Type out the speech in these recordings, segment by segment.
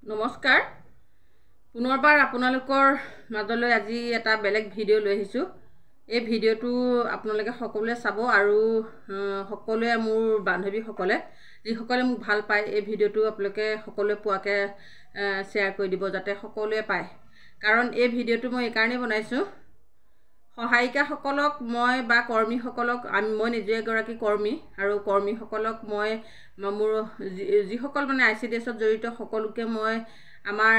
নমস্কাৰ পুনৰবাৰ আপোনালোকৰ মাজলৈ আজি এটা বেলেগ ভিডিঅ' লৈ আহিছোঁ। এই ভিডিঅ'টো আপোনালোকে সকলোৱে চাব আৰু সকলোৱে মোৰ বান্ধৱীসকলে যিসকলে মোক ভাল পায় এই ভিডিঅ'টো আপোনালোকে সকলোৱে পোৱাকৈ শ্বেয়াৰ কৰি দিব যাতে সকলোৱে পায়। কাৰণ এই ভিডিঅ'টো মই এই কাৰণেই বনাইছোঁ, সহায়িকাসকলক মই বা কৰ্মীসকলক মই নিজে এগৰাকী কৰ্মী আৰু কৰ্মীসকলক মই মোৰ যিসকল মানে ICDSত জড়িত সকলোকে মই আমাৰ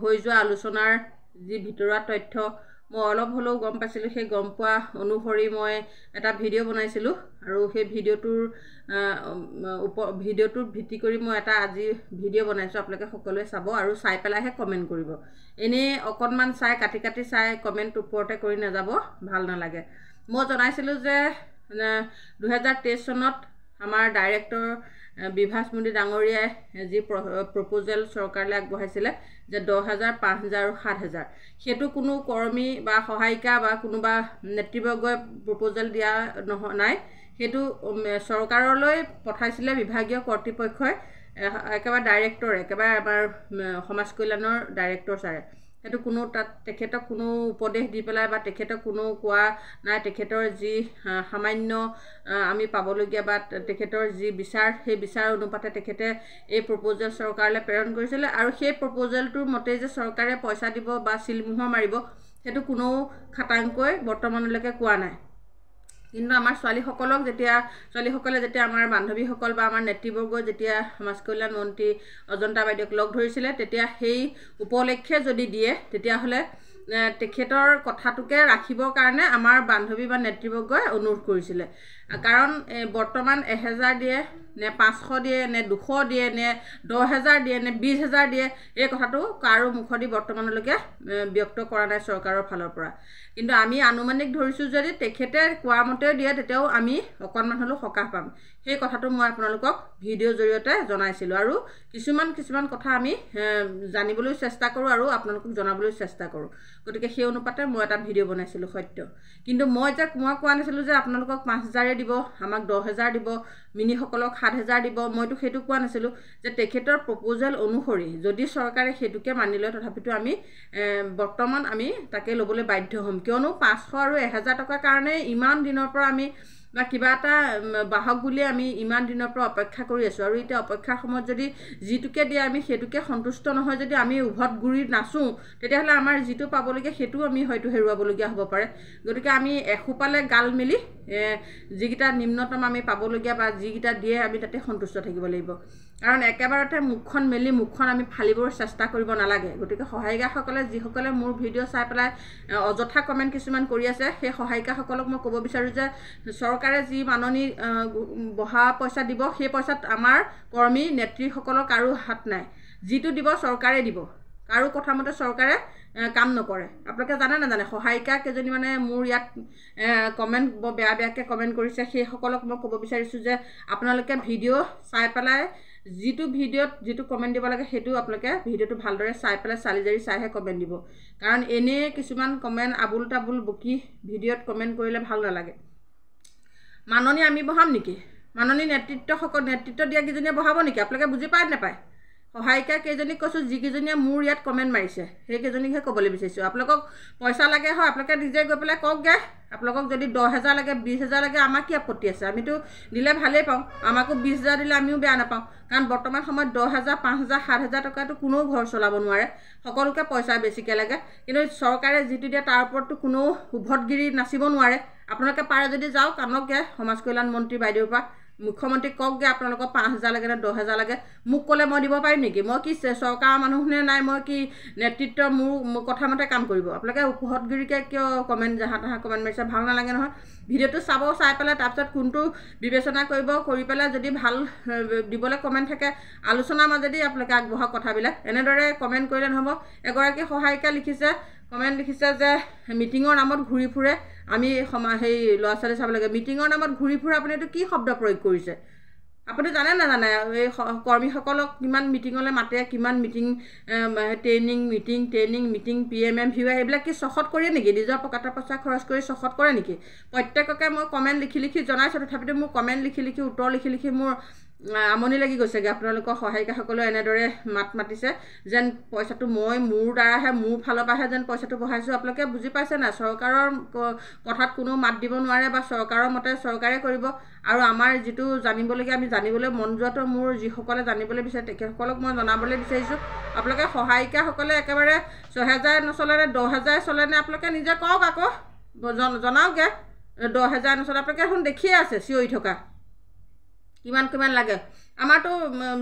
হৈ যোৱা আলোচনাৰ যি ভিতৰুৱা তথ্য মই অলপ হ'লেও গম পাইছিলোঁ, সেই গম পোৱা অনুসৰি মই এটা ভিডিঅ' বনাইছিলোঁ আৰু সেই ভিডিঅ'টোৰ ভিত্তি কৰি মই এটা আজি ভিডিঅ' বনাইছোঁ। আপোনালোকে সকলোৱে চাব আৰু চাই পেলাইহে কমেণ্ট কৰিব। এনেই অকণমান চাই কাটি চাই কমেণ্ট ওপৰতে কৰি নাযাব, ভাল নালাগে। মই জনাইছিলোঁ যে 2023 চনত আমাৰ ডাইৰেক্টৰ বিভাস মুণ্ডি ডাঙৰীয়াই যি প্ৰপ'জেল চৰকাৰলৈ আগবঢ়াইছিলে যে 10,000, 5,000 আৰু 7,000, সেইটো কোনো কৰ্মী বা সহায়িকা বা কোনোবা নেতৃবৰ্গই প্ৰপ'জেল দিয়া নাই। সেইটো চৰকাৰলৈ পঠাইছিলে বিভাগীয় কৰ্তৃপক্ষই, একেবাৰে ডাইৰেক্টৰে, একেবাৰে আমাৰ সমাজ কল্যাণৰ ডাইৰেক্টৰ ছাৰে। সেইটো কোনো তেখেতক কোনো উপদেশ দি পেলাই বা তেখেতক কোনো কোৱা নাই। তেখেতৰ যি সামান্য আমি পাবলগীয়া বা তেখেতৰ যি বিচাৰ, সেই বিচাৰ অনুপাতে তেখেতে এই প্ৰপ'জেল চৰকাৰলৈ প্ৰেৰণ কৰিছিলে আৰু সেই প্ৰপ'জেলটোৰ মতেই যে চৰকাৰে পইচা দিব বা চিলমোহৰ মাৰিব সেইটো কোনো খাটাংকৈ বৰ্তমানলৈকে কোৱা নাই। কিন্তু আমাৰ ছোৱালীসকলে যেতিয়া আমাৰ বান্ধৱীসকল বা আমাৰ নেতৃবৰ্গই যেতিয়া সমাজ কল্যাণ মন্ত্ৰী অজন্তা বাইদেউক লগ ধৰিছিলে, তেতিয়া সেই উপলক্ষে যদি দিয়ে তেতিয়াহ'লে তেখেতৰ কথাটোকে ৰাখিবৰ কাৰণে আমাৰ বান্ধৱী বা নেতৃবৰ্গই অনুৰোধ কৰিছিলে। কাৰণ বৰ্তমান 1,000 দিয়ে নে 500 দিয়ে নে 200 দিয়ে নে 10,000 দিয়ে নে 20,000 দিয়ে, এই কথাটো কাৰো মুখেদি বৰ্তমানলৈকে ব্যক্ত কৰা নাই চৰকাৰৰ ফালৰ পৰা। কিন্তু আমি আনুমানিক ধৰিছোঁ যদি তেখেতে কোৱা মতেও দিয়ে তেতিয়াও আমি অকণমান হ'লেও সকাহ পাম। সেই কথাটো মই আপোনালোকক ভিডিঅ'ৰ জৰিয়তে জনাইছিলোঁ আৰু কিছুমান কথা আমি জানিবলৈ চেষ্টা কৰোঁ আৰু আপোনালোকক জনাবলৈ চেষ্টা কৰোঁ। গতিকে সেই অনুপাতে মই এটা ভিডিঅ' বনাইছিলোঁ সত্য। কিন্তু মই কোৱা নাছিলোঁ যে আপোনালোকক 5,000 দিব, আমাক 10,000 দিব, মিনিসকলক 7,000 দিব। মইতো সেইটো কোৱা নাছিলোঁ। যে তেখেতৰ প্ৰপ'জেল অনুসৰি যদি চৰকাৰে সেইটোকে মানি লয় তথাপিতো আমি বৰ্তমান আমি তাকে ল'বলৈ বাধ্য হ'ম। কিয়নো 500 আৰু 1,000 টকাৰ কাৰণে ইমান দিনৰ পৰা আমি বা কিবা এটা বাহক বুলিয়ে আমি ইমান দিনৰ পৰা অপেক্ষা কৰি আছোঁ আৰু এতিয়া অপেক্ষাৰ সময়ত যদি যিটোকে দিয়ে আমি সেইটোকে সন্তুষ্ট নহয়, যদি আমি উভত গুৰি নাচোঁ তেতিয়াহ'লে আমাৰ যিটো পাবলগীয়া সেইটোও আমি হয়তো হেৰুৱাবলগীয়া হ'ব পাৰে। গতিকে আমি এসোপালে গাল মেলি যিকেইটা নিম্নতম আমি পাবলগীয়া বা যিকেইটা দিয়ে আমি তাতে সন্তুষ্ট থাকিব লাগিব। কাৰণ একেবাৰতে মুখখন মেলি মুখখন আমি ফালিবৰ চেষ্টা কৰিব নালাগে। গতিকে সহায়িকাসকলে যিসকলে মোৰ ভিডিঅ' চাই পেলাই অযথা কমেণ্ট কিছুমান কৰি আছে, সেই সহায়িকাসকলক মই ক'ব বিচাৰোঁ যে চৰকাৰে যি মাননি বঢ়া পইচা দিব সেই পইচাত আমাৰ কৰ্মী নেত্ৰীসকলৰ কাৰো হাত নাই। যিটো দিব চৰকাৰে দিব, কাৰো কথা মতে চৰকাৰে কাম নকৰে। আপোনালোকে জানে নাজানে সহায়িকা কেইজনী মানে মোৰ ইয়াত কমেণ্ট বৰ বেয়াকৈ কমেণ্ট কৰিছে, সেইসকলক মই ক'ব বিচাৰিছোঁ যে আপোনালোকে ভিডিঅ' চাই পেলাই যিটো ভিডিঅ'ত যিটো কমেণ্ট দিব লাগে সেইটো আপোনালোকে ভিডিঅ'টো ভালদৰে চাই পেলাই চালি জাৰি চাইহে কমেণ্ট দিব। কাৰণ এনেই কিছুমান কমেণ্ট আবুল তাবুল বকি ভিডিঅ'ত কমেণ্ট কৰিলে ভাল নালাগে। মাননি আমি বঢ়াম নেকি? মাননি নেতৃত্ব দিয়া কেইজনীয়ে বঢ়াব নেকি? আপোনালোকে বুজি পায় নাপায়? সহায়িকা কেইজনীক কৈছোঁ, যিকেইজনীয়ে মোৰ ইয়াত কমেণ্ট মাৰিছে সেইকেইজনীকহে ক'বলৈ বিচাৰিছোঁ। আপোনালোকক পইচা লাগে হয় আপোনালোকে নিজে গৈ পেলাই কওকগৈ। আপোনালোকক যদি 10,000 লাগে, 20,000 লাগে, আমাৰ কি আপত্তি আছে? আমিতো দিলে ভালেই পাওঁ। আমাকো 20,000 দিলে আমিও বেয়া নাপাওঁ। কাৰণ বৰ্তমান সময়ত 10,000, 5,000, 7,000 টকাটো কোনেও ঘৰ চলাব নোৱাৰে, সকলোকে পইচা বেছিকৈ লাগে। কিন্তু চৰকাৰে যিটো দিয়ে তাৰ ওপৰততো কোনেও উভতগিৰি নাচিব নোৱাৰে। আপোনালোকে পাৰে যদি যাওক আনকগৈ সমাজ কল্যাণ মন্ত্ৰী বাইদেউৰ পৰা, মুখ্যমন্ত্ৰীক কওকগৈ আপোনালোকক 5,000 লাগে নে 10,000 লাগে। মোক ক'লে মই দিব পাৰিম নেকি? মই কি চৰকাৰৰ মানুহ নে নাই? মই কি নেতৃত্ব মোৰ কথা মতে কাম কৰিব? আপোনালোকে উভতগিৰিকৈ কিয় কমেণ্ট জাহা তাহা কমেণ্ট মাৰিছে? ভাল নালাগে নহয়। ভিডিঅ'টো চাব, চাই পেলাই তাৰপিছত কোনটো বিবেচনা কৰি পেলাই যদি ভাল দিবলৈ কমেণ্ট থাকে আলোচনাৰ মাজেদি আপোনালোকে আগবঢ়াওক কথাবিলাক। এনেদৰে কমেণ্ট কৰিলে নহ'ব। এগৰাকী সহায়িকা কমেণ্ট লিখিছে যে মিটিঙৰ নামত ঘূৰি ফুৰে, আমি ল'ৰা ছোৱালী চাব লাগে। মিটিঙৰ নামত ঘূৰি ফুৰে আপুনি এইটো কি শব্দ প্ৰয়োগ কৰিছে? আপুনি জানে নাজানে এই কৰ্মীসকলক কিমান মিটিঙলৈ মাতে, কিমান meeting training meeting PMM view এইবিলাক কি চখত কৰে নেকি? নিজৰ পকেটৰ পইচা খৰচ কৰি চখত কৰে নেকি? প্ৰত্যেককে মই কমেণ্ট লিখি জনাইছোঁ, তথাপিতো মোৰ কমেণ্ট লিখি উত্তৰ লিখি মোৰ আমনি লাগি গৈছেগৈ আপোনালোকৰ সহায়িকাসকলে এনেদৰে মাত মাতিছে যেন পইচাটো মই মোৰ দ্বাৰাহে মোৰ ফালৰ পৰাহে যেন পইচাটো বঢ়াইছোঁ আপোনালোকে বুজি পাইছে নাই চৰকাৰৰ কথাত কোনো মাত দিব নোৱাৰে বা চৰকাৰৰ মতে চৰকাৰে কৰিব আৰু আমাৰ যিটো জানিবলগীয়া আমি জানিবলৈ মন যোৱাটো মোৰ যিসকলে জানিবলৈ বিচাৰে তেখেতসকলক মই জনাবলৈ বিচাৰিছোঁ আপোনালোকে সহায়িকাসকলে একেবাৰে ৬,০০০ নচলেনে ১০,০০০ চলেনে আপোনালোকে নিজে কওক আকৌ জনাওকগৈ ১০,০০০ নচলে আপোনালোকে এখন দেখিয়ে আছে চিঞৰি থকা কিমান লাগে আমাৰতো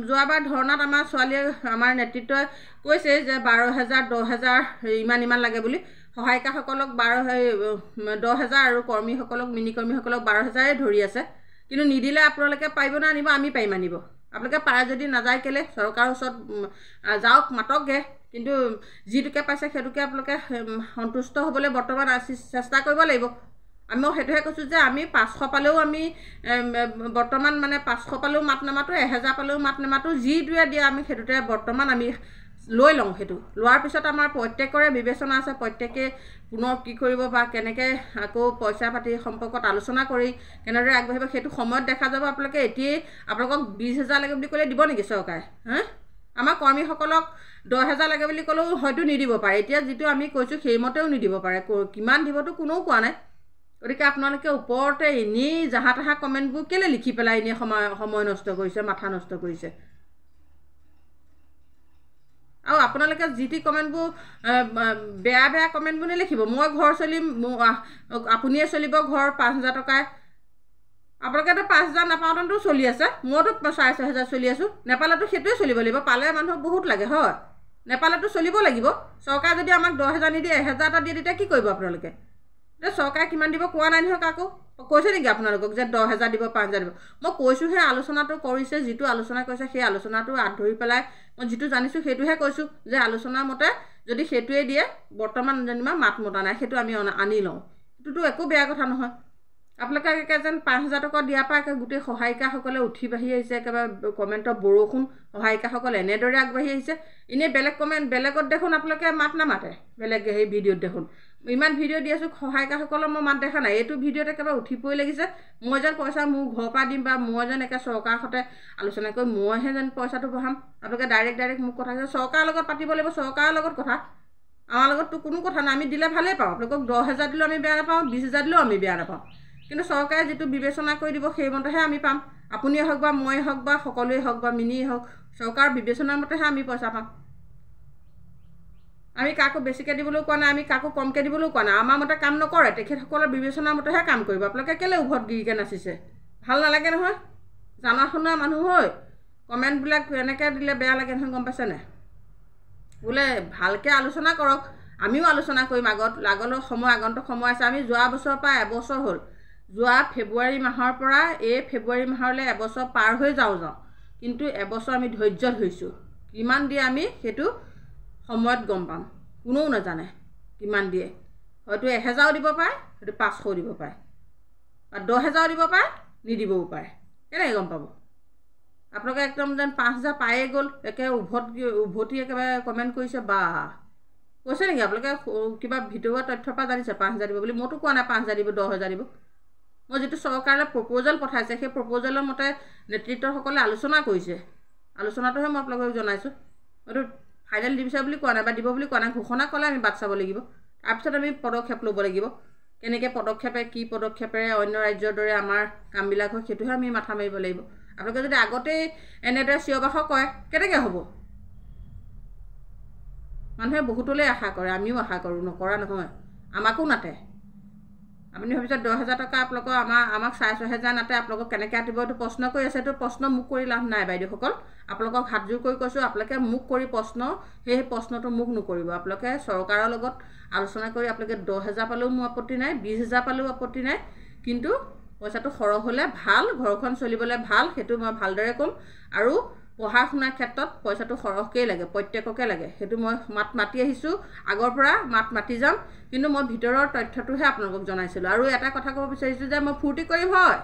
যোৱাবাৰ ধৰ্ণাত আমাৰ ছোৱালীয়ে আমাৰ নেতৃত্বই কৈছে যে ১২,০০০ ১০,০০০ ইমান লাগে বুলি সহায়িকাসকলক ১০,০০০ আৰু কৰ্মীসকলক মিনি কৰ্মীসকলক ১২,০০০ ধৰি আছে কিন্তু নিদিলে আপোনালোকে পাৰিব না আনিব আমি পাৰিম আনিব আপোনালোকে পাৰে যদি নাযায় কেলে চৰকাৰৰ ওচৰত যাওক মাতকগৈ কিন্তু যিটোকে পাইছে সেইটোকে আপোনালোকে সন্তুষ্ট হ'বলৈ বৰ্তমান চেষ্টা কৰিব লাগিব আমি সেইটোহে কৈছোঁ যে আমি ৫০০ পালেও আমি বৰ্তমান মানে ৫০০ পালেও মাত নামাতোঁ ১,০০০ পালেও মাত নামাতোঁ যিটোৱে দিয়ে আমি সেইটোতে বৰ্তমান আমি লৈ লওঁ সেইটো লোৱাৰ পিছত আমাৰ প্ৰত্যেকৰে বিবেচনা আছে প্ৰত্যেকে পুনৰ কি কৰিব বা কেনেকৈ আকৌ পইচা পাতি সম্পৰ্কত আলোচনা কৰি কেনেদৰে আগবাঢ়িব সেইটো সময়ত দেখা যাব আপোনালোকে এতিয়াই আপোনালোকক ২০,০০০ লাগে বুলি ক'লে দিব নেকি চৰকাৰে আমাৰ কৰ্মীসকলক ১০,০০০ লাগে বুলি ক'লেও হয়তো নিদিব পাৰে এতিয়া যিটো আমি কৈছোঁ সেইমতেও নিদিব পাৰে কিমান দিবতো কোনেও কোৱা নাই গতিকে আপোনালোকে ওপৰতে এনেই জাহা তাহা কমেণ্টবোৰ কেলৈ লিখি পেলাই এনেই সময় নষ্ট কৰিছে মাথা নষ্ট কৰিছে আৰু আপোনালোকে যি টি কমেণ্টবোৰ বেয়া কমেণ্টবোৰ নিলিখিব মই ঘৰ চলিম আপুনিয়ে চলিব ঘৰ ৫,০০০ টকাই আপোনালোকেতো ৫,০০০ নাপাওঁতেতো চলি আছে মইতো ৬,৫০০ চলি আছোঁ নেপালেতো সেইটোৱে চলিব লাগিব পালে মানুহক বহুত লাগে হয় নেপালেতো চলিব লাগিব চৰকাৰে যদি আমাক ১০,০০০ নিদিয়ে ১,০০০ এটা দিয়ে তেতিয়া কি কৰিব আপোনালোকে এতিয়া চৰকাৰে কিমান দিব কোৱা নাই নহয় কাকো কৈছে নেকি আপোনালোকক যে ১০,০০০ দিব ৫,০০০ দিব মই কৈছোঁহে আলোচনাটো কৰিছে যিটো আলোচনা কৰিছে সেই আলোচনাটো আঁত ধৰি পেলাই মই যিটো জানিছোঁ সেইটোহে কৈছোঁ যে আলোচনাৰ মতে যদি সেইটোৱে দিয়ে বৰ্তমান যেনিবা মাত মতা নাই সেইটো আমি আনি লওঁ সেইটোতো একো বেয়া কথা নহয় আপোনালোকে যেন ৫,০০০ টকা দিয়াৰ পৰা গোটেই সহায়িকাসকলে উঠি বাঢ়ি আহিছে একেবাৰে কমেণ্টৰ বৰষুণ সহায়িকাসকল এনেদৰে আগবাঢ়ি আহিছে এনেই বেলেগত দেখোন আপোনালোকে মাত নামাতে বেলেগ সেই ভিডিঅ'ত দেখোন ইমান ভিডিঅ' দি আছোঁ সহায়িকাসকলৰ মই মাত দেখা নাই এইটো ভিডিঅ'ত একেবাৰে উঠি পৰি লাগিছে মই যেন পইচা মোৰ ঘৰৰ পৰা দিম বা মই যেন একে চৰকাৰৰ সৈতে আলোচনা কৰি মইহে যেন পইচাটো বঢ়াম আপোনালোকে ডাইৰেক্ট মোক কথা কৈছে চৰকাৰৰ লগত পাতিব লাগিব চৰকাৰৰ লগত কথা আমাৰ লগততো কোনো কথা নাই আমি দিলে ভালেই পাওঁ আপোনালোকক ১০,০০০ দিলেও আমি বেয়া নাপাওঁ ২০,০০০ দিলেও আমি বেয়া নাপাওঁ কিন্তু চৰকাৰে যিটো বিবেচনা কৰি দিব সেইমতেহে আমি পাম আপুনিয়ে হওক বা ময়ে হওক বা সকলোৱে হওক বা মিনিয়ে হওক চৰকাৰৰ বিবেচনাৰ মতেহে আমি পইচা পাম আমি কাকো বেছিকৈ দিবলৈও কোৱা নাই আমি কাকো কমকৈ দিবলৈও কোৱা নাই আমাৰ মতে কাম নকৰে তেখেতসকলৰ বিবেচনাৰ মতেহে কাম কৰিব আপোনালোকে কেলৈ উভত গিৰিকৈ নাচিছে ভাল নালাগে নহয় জানা শুনা মানুহ হৈ কমেণ্টবিলাক এনেকৈ দিলে বেয়া লাগে নহয় গম পাইছেনে বোলে ভালকৈ আলোচনা কৰক আমিও আলোচনা কৰিম আগন্তুক সময় আছে আমি যোৱা বছৰৰ পৰা এবছৰ হ'ল যোৱা ফেব্ৰুৱাৰী মাহৰ পৰা এই ফেব্ৰুৱাৰী মাহলৈ এবছৰ পাৰ হৈ যাওঁ কিন্তু এবছৰ আমি ধৈৰ্য ধৰিছোঁ কিমান দিয়ে আমি সেইটো সময়ত গম পাম কোনেও নাজানে কিমান দিয়ে হয়তো ১,০০০ দিব পাৰে হয়তো ৫০০ দিব পাৰে বা ১০,০০০ দিব পাৰে নিদিবও পাৰে কেনেকৈ গম পাব আপোনালোকে একদম যেন ৫,০০০ পায়ে গ'ল একে উভতি একেবাৰে কমেণ্ট কৰিছে বা কৈছে নেকি আপোনালোকে কিবা ভিতৰুৱা তথ্যৰ পৰা জানিছে ৫,০০০ দিব বুলি মইতো কোৱা নাই ৫,০০০ দিব ১০,০০০ দিব মই যিটো চৰকাৰলৈ প্ৰপ'জেল পঠাইছে সেই প্ৰপ'জেলৰ মতে নেতৃত্বসকলে আলোচনা কৰিছে আলোচনাটোহে মই আপোনালোকক জনাইছোঁ এইটো ফাইনেল দিছে বুলি কোৱা নাই বা দিব বুলি কোৱা নাই ঘোষণা ক'লে আমি বাট চাব লাগিব তাৰপিছত আমি পদক্ষেপ ল'ব লাগিব কেনেকৈ কি পদক্ষেপেৰে অন্য ৰাজ্যৰ দৰে আমাৰ কামবিলাক হয় সেইটোহে আমি মাথা মাৰিব লাগিব আপোনালোকে যদি আগতেই এনেদৰে চিঞৰ-বাখৰ কৰে কেনেকৈ হ'ব মানুহে বহুতলৈ আশা কৰে আমিও আশা কৰোঁ নকৰা নহয় আমাকো নাতে আপুনি ভাবিছে ১০,০০০ টকা আপোনালোকৰ আমাক ৬,৫০০ নাতে আপোনালোকক কেনেকৈ আতিব এইটো প্ৰশ্ন কৰি আছে এইটো প্ৰশ্ন মোক কৰি লাভ নাই বাইদেউসকল আপোনালোকক হাতযোৰ কৰি কৈছোঁ আপোনালোকে মোক কৰি সেই প্ৰশ্নটো মোক নকৰিব আপোনালোকে চৰকাৰৰ লগত আলোচনা কৰি আপোনালোকে ১০,০০০ পালেও মোৰ আপত্তি নাই ২০,০০০ পালেও আপত্তি নাই কিন্তু পইচাটো সৰহ হ'লে ভাল ঘৰখন চলিবলৈ ভাল সেইটো মই ভালদৰে ক'ম আৰু পঢ়া শুনাৰ ক্ষেত্ৰত পইচাটো সৰহকৈয়ে লাগে প্ৰত্যেককে লাগে সেইটো মই মাতি আহিছোঁ আগৰ পৰা মাতি যাম কিন্তু মই ভিতৰৰ তথ্যটোহে আপোনালোকক জনাইছিলোঁ আৰু এটা কথা ক'ব বিচাৰিছোঁ যে মই ফূৰ্তি কৰিম হয়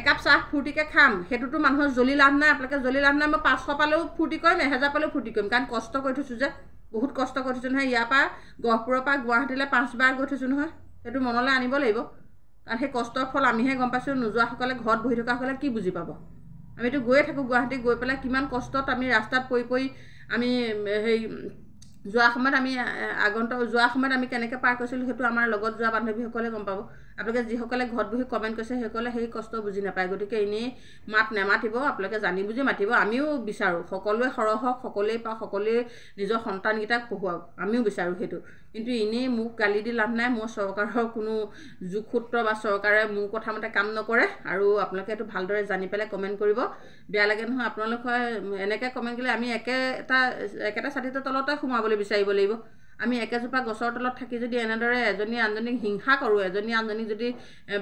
একাপ চাহ ফূৰ্তিকৈ খাম সেইটোতো মানুহৰ জ্বলি লাভ নাই আপোনালোকে জ্বলি লাভ নাই মই ৫০০ পালেও ফূৰ্তি কৰিম ১,০০০ পালেও ফূৰ্তি কৰিম কাৰণ কষ্ট কৰি থৈছোঁ যে বহুত কষ্ট কৰি থৈছোঁ নহয় ইয়াৰ পৰা গহপুৰৰ পৰা গুৱাহাটীলৈ ৫ বাৰ গৈ থৈছোঁ নহয় সেইটো মনলৈ আনিব লাগিব কাৰণ সেই কষ্টৰ ফল আমিহে গম পাইছোঁ নোযোৱাসকলে ঘৰত বহি থকাসকলে কি বুজি পাব আমিতো গৈয়ে থাকোঁ গুৱাহাটী, গৈ পেলাই কিমান কষ্টত আমি ৰাস্তাত পৰি আমি সেই যোৱা সময়ত আমি যোৱা সময়ত আমি কেনেকৈ পাৰ কৰিছিলোঁ সেইটো আমাৰ লগত যোৱা বান্ধৱীসকলে গম পাব। আপোনালোকে যিসকলে ঘৰত বহি কমেণ্ট কৰিছে সেইসকলে সেই কষ্ট বুজি নাপায়। গতিকে এনেই মাত নেমাতিব, আপোনালোকে জানি বুজি মাতিব। আমিও বিচাৰোঁ সকলোৱে সৰহ হওক, সকলোৱে পাওক, সকলোৱে নিজৰ সন্তানকেইটাক পঢ়ুৱাওক, আমিও বিচাৰোঁ সেইটো। কিন্তু এনেই মোক গালি দি লাভ নাই। মোৰ চৰকাৰৰ কোনো যোগসূত্ৰ বা চৰকাৰে মোৰ কথা মতে কাম নকৰে। আৰু আপোনালোকে এইটো ভালদৰে জানি পেলাই কমেণ্ট কৰিব। বেয়া লাগে নহয় আপোনালোকে এনেকৈ কমেণ্ট কৰিলে আমি একেটা ছাতিটোৰ তলতে সোমাবলৈ বিচাৰিব লাগিব। আমি একেজোপা গছৰ তলত থাকি যদি এনেদৰে এজনী আনজনীক হিংসা কৰোঁ, এজনী আনজনীক যদি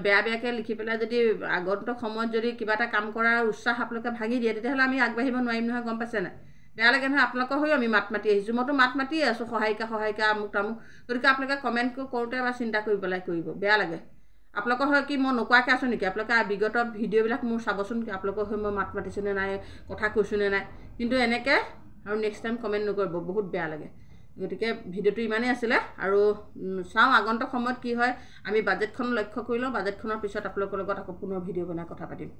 বেয়াকৈ লিখি পেলাই যদি আগন্তুক সময়ত যদি কিবা এটা কাম কৰাৰ উৎসাহ আপোনালোকে ভাঙি দিয়ে, তেতিয়াহ'লে আমি আগবাঢ়িব নোৱাৰিম নহয়, গম পাইছে নাই? বেয়া লাগে নহয় আপোনালোকৰ হৈও আমি মাত মাতি আহিছোঁ। মইতো মাত মাতিয়ে আছোঁ, সহায়িকা আমুক তামুক। গতিকে আপোনালোকে কমেণ্ট কৰোঁতে বা চিন্তা কৰি পেলাই কৰিব, বেয়া লাগে। আপোনালোকৰ হয় কি মই নোকোৱাকৈ আছোঁ নেকি? আপোনালোকে বিগত ভিডিঅ'বিলাক মোৰ চাবচোন, আপোনালোকৰ হৈ মই মাত মাতিছোঁনে নাই, কথা কৈছোঁনে নাই। কিন্তু এনেকৈ আৰু নেক্সট টাইম কমেণ্ট নকৰিব, বহুত বেয়া লাগে। গতিকে ভিডিঅ'টো ইমানেই আছিলে। আৰু চাওঁ আগন্তুক সময়ত কি হয়। আমি বাজেটখন লক্ষ্য কৰি লওঁ, বাজেটখনৰ পিছত আপোনালোকৰ লগত আকৌ পুনৰ ভিডিঅ' বনাই কথা পাতিম।